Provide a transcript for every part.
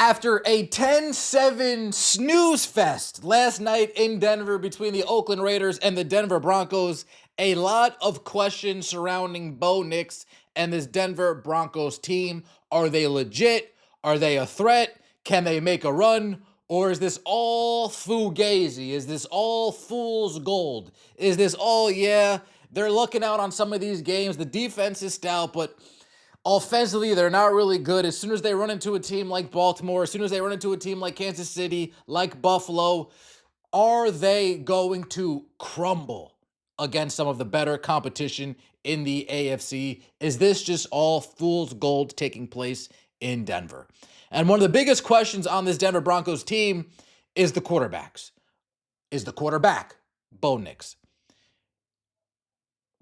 After a 10-7 snooze fest last night in Denver between the Oakland Raiders and the Denver Broncos, a lot of questions surrounding Bo Nix and this Denver Broncos team. Are they legit? Are they a threat? Can they make a run? Or is this all fugazi? Is this all fool's gold? Is this all, yeah, they're looking out on some of these games. The defense is stout, but offensively, they're not really good. As soon as they run into a team like Baltimore, as soon as they run into a team like Kansas City, like Buffalo, are they going to crumble against some of the better competition in the AFC? Is this just all fool's gold taking place in Denver? And one of the biggest questions on this Denver Broncos team is the quarterbacks. Is the quarterback Bo Nix?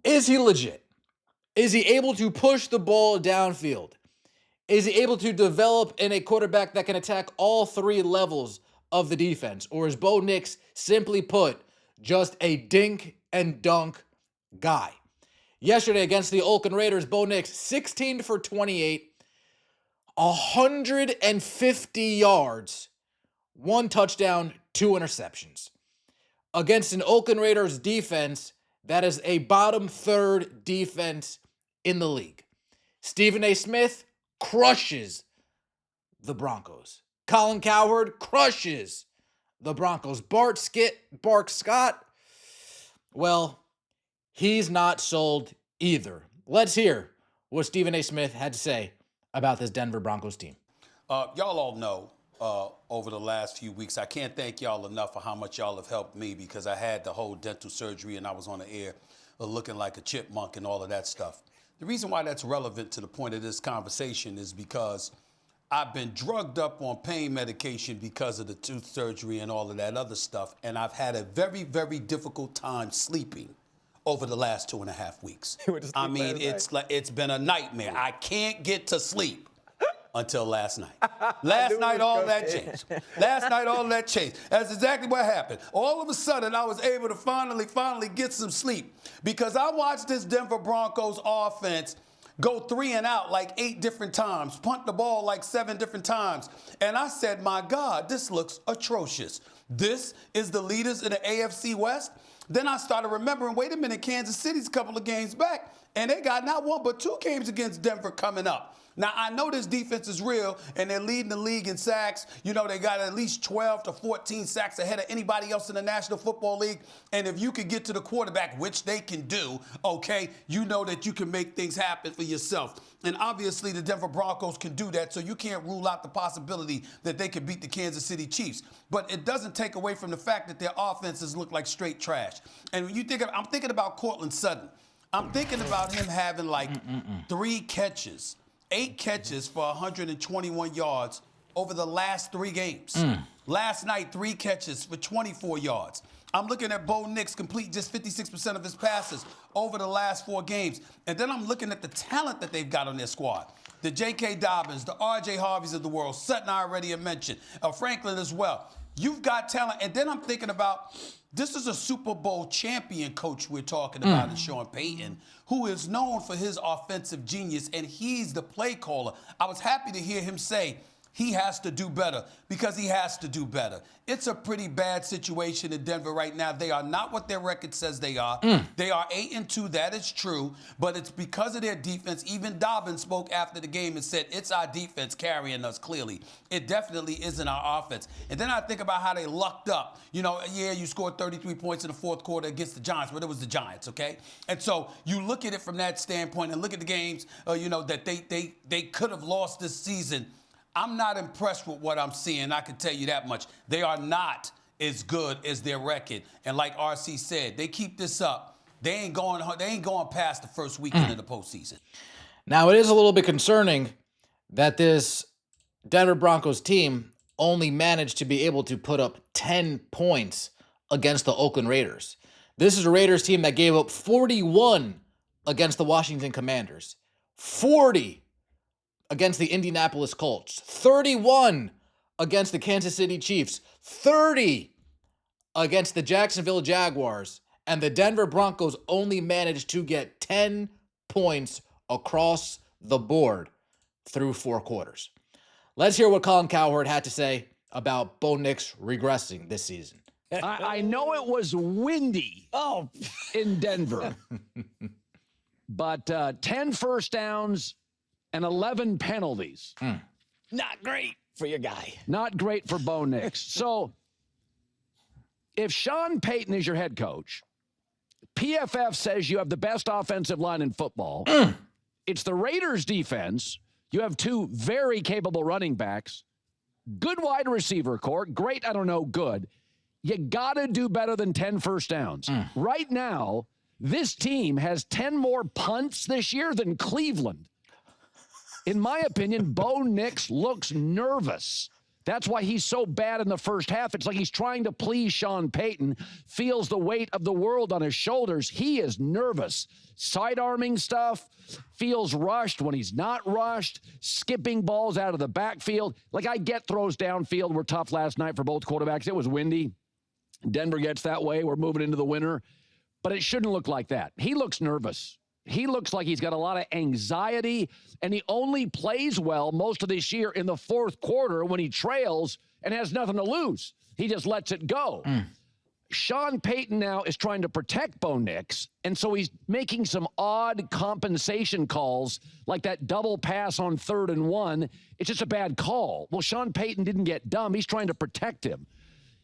Is he legit? Is he able to push the ball downfield? Is he able to develop in a quarterback that can attack all three levels of the defense? Or is Bo Nix, simply put, just a dink and dunk guy? Yesterday against the Oakland Raiders, Bo Nix, 16 for 28, 150 yards, 1 touchdown, 2 interceptions. Against an Oakland Raiders defense that is a bottom third defense in the league. Stephen A. Smith crushes the Broncos. Colin Cowherd crushes the Broncos. Bart Scott, well, he's not sold either. Let's hear what Stephen A. Smith had to say about this Denver Broncos team. Y'all all know over the last few weeks, I can't thank y'all enough for how much y'all have helped me, because I had the whole dental surgery and I was on the air looking like a chipmunk and all of that stuff. The reason why that's relevant to the point of this conversation is because I've been drugged up on pain medication because of the tooth surgery and all of that other stuff, and I've had a very, very difficult time sleeping over the last 2.5 weeks. I mean, it's been a nightmare. I can't get to sleep until last night. Last night, all that changed. Last night, all that changed. That's exactly what happened. All of a sudden, I was able to finally get some sleep, because I watched this Denver Broncos offense go 3 and out like 8 different times, punt the ball like 7 different times. And I said, my God, this looks atrocious. This is the leaders in the AFC West. Then I started remembering, wait a minute, Kansas City's a couple of games back, and they got not 1 but 2 games against Denver coming up. Now, I know this defense is real, and they're leading the league in sacks. You know, they got at least 12 to 14 sacks ahead of anybody else in the National Football League. And if you can get to the quarterback, which they can do, okay, you know that you can make things happen for yourself. And obviously, the Denver Broncos can do that, so you can't rule out the possibility that they could beat the Kansas City Chiefs. But it doesn't take away from the fact that their offenses look like straight trash. And when you think of, I'm thinking about Cortland Sutton. I'm thinking about him having like 3 catches. 8 catches for 121 yards over the last 3 games. Last night, 3 catches for 24 yards. I'm looking at Bo Nix complete just 56% of his passes over the last 4 games. And then I'm looking at the talent that they've got on their squad. The J.K. Dobbins, the R.J. Harveys of the world, Sutton I already mentioned, Franklin as well. You've got talent. And then I'm thinking about, this is a Super Bowl champion coach we're talking about, in Sean Payton, who is known for his offensive genius, and he's the play caller. I was happy to hear him say he has to do better, because he has to do better. It's a pretty bad situation in Denver right now. They are not what their record says they are. They are 8-2, that is true, but it's because of their defense. Even Dobbins spoke after the game and said, it's our defense carrying us clearly. It definitely isn't our offense. And then I think about how they lucked up. You know, yeah, you scored 33 points in the 4th quarter against the Giants, but it was the Giants, okay? And so you look at it from that standpoint and look at the games, you know, that they could have lost this season. I'm not impressed with what I'm seeing. I can tell you that much. They are not as good as their record. And like RC said, they keep this up, they ain't going past the first weekend of the postseason. Now, it is a little bit concerning that this Denver Broncos team only managed to be able to put up 10 points against the Oakland Raiders. This is a Raiders team that gave up 41 against the Washington Commanders, 40 against the Indianapolis Colts, 31 against the Kansas City Chiefs, 30 against the Jacksonville Jaguars, and the Denver Broncos only managed to get 10 points across the board through 4 quarters. Let's hear what Colin Cowherd had to say about Bo Nix regressing this season. I know it was windy in Denver, but 10 first downs and 11 penalties. Not great for your guy. Not great for Bo Nix. So if Sean Payton is your head coach, PFF says you have the best offensive line in football. It's the Raiders' defense. You have two very capable running backs, good wide receiver core, great, I don't know, good. You got to do better than 10 first downs. Right now, this team has 10 more punts this year than Cleveland. In my opinion, Bo Nix looks nervous. That's why he's so bad in the first half. It's like he's trying to please Sean Payton, feels the weight of the world on his shoulders. He is nervous. Side-arming stuff, feels rushed when he's not rushed, skipping balls out of the backfield. Like, I get throws downfield were tough last night for both quarterbacks. It was windy. Denver gets that way. We're moving into the winter. But it shouldn't look like that. He looks nervous. He looks like he's got a lot of anxiety, and he only plays well most of this year in the fourth quarter when he trails and has nothing to lose. He just lets it go. Sean Payton now is trying to protect Bo Nix, and so he's making some odd compensation calls, like that double pass on 3rd and 1. It's just a bad call. Well, Sean Payton didn't get dumb. He's trying to protect him.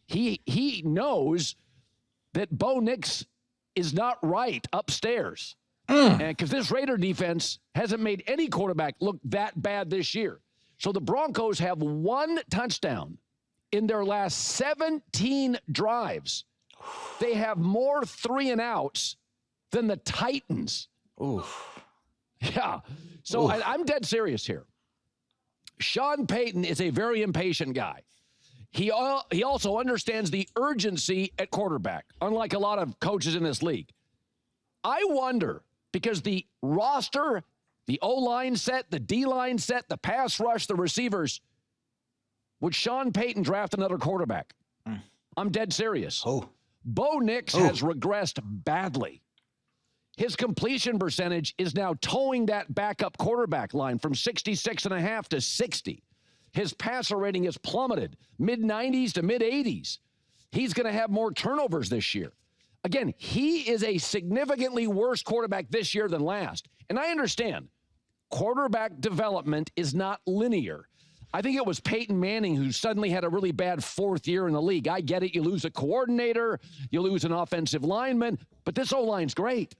He knows that Bo Nix is not right upstairs. Because this Raider defense hasn't made any quarterback look that bad this year. So the Broncos have 1 touchdown in their last 17 drives. They have more 3-and-outs than the Titans. Yeah. So I'm dead serious here. Sean Payton is a very impatient guy. He also understands the urgency at quarterback, unlike a lot of coaches in this league. I wonder, because the roster, the O-line set, the D-line set, the pass rush, the receivers, would Sean Payton draft another quarterback? I'm dead serious. Bo Nix has regressed badly. His completion percentage is now towing that backup quarterback line from 66.5 to 60. His passer rating has plummeted, mid-90s to mid-80s. He's going to have more turnovers this year. Again, he is a significantly worse quarterback this year than last. And I understand quarterback development is not linear. I think it was Peyton Manning who suddenly had a really bad 4th year in the league. I get it. You lose a coordinator, you lose an offensive lineman, but this O-line's great.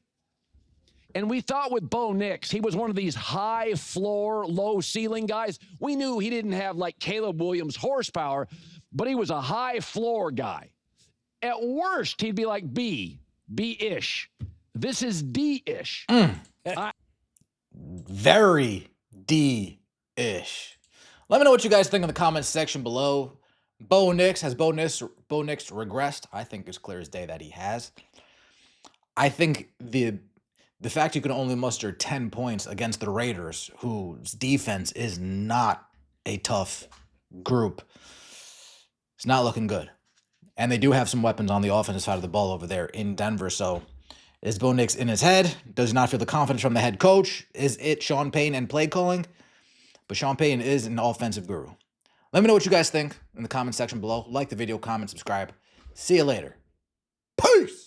And we thought with Bo Nix, he was one of these high floor, low ceiling guys. We knew he didn't have like Caleb Williams horsepower, but he was a high floor guy. At worst, he'd be like B-ish. This is D-ish. Very D-ish. Let me know what you guys think in the comments section below. Bo Nix, has Bo Nix regressed? I think it's clear as day that he has. I think the fact you can only muster 10 points against the Raiders, whose defense is not a tough group, it's not looking good. And they do have some weapons on the offensive side of the ball over there in Denver. So is Bo Nix in his head? Does he not feel the confidence from the head coach? Is it Sean Payton and play calling? But Sean Payton is an offensive guru. Let me know what you guys think in the comment section below. Like the video, comment, subscribe. See you later. Peace!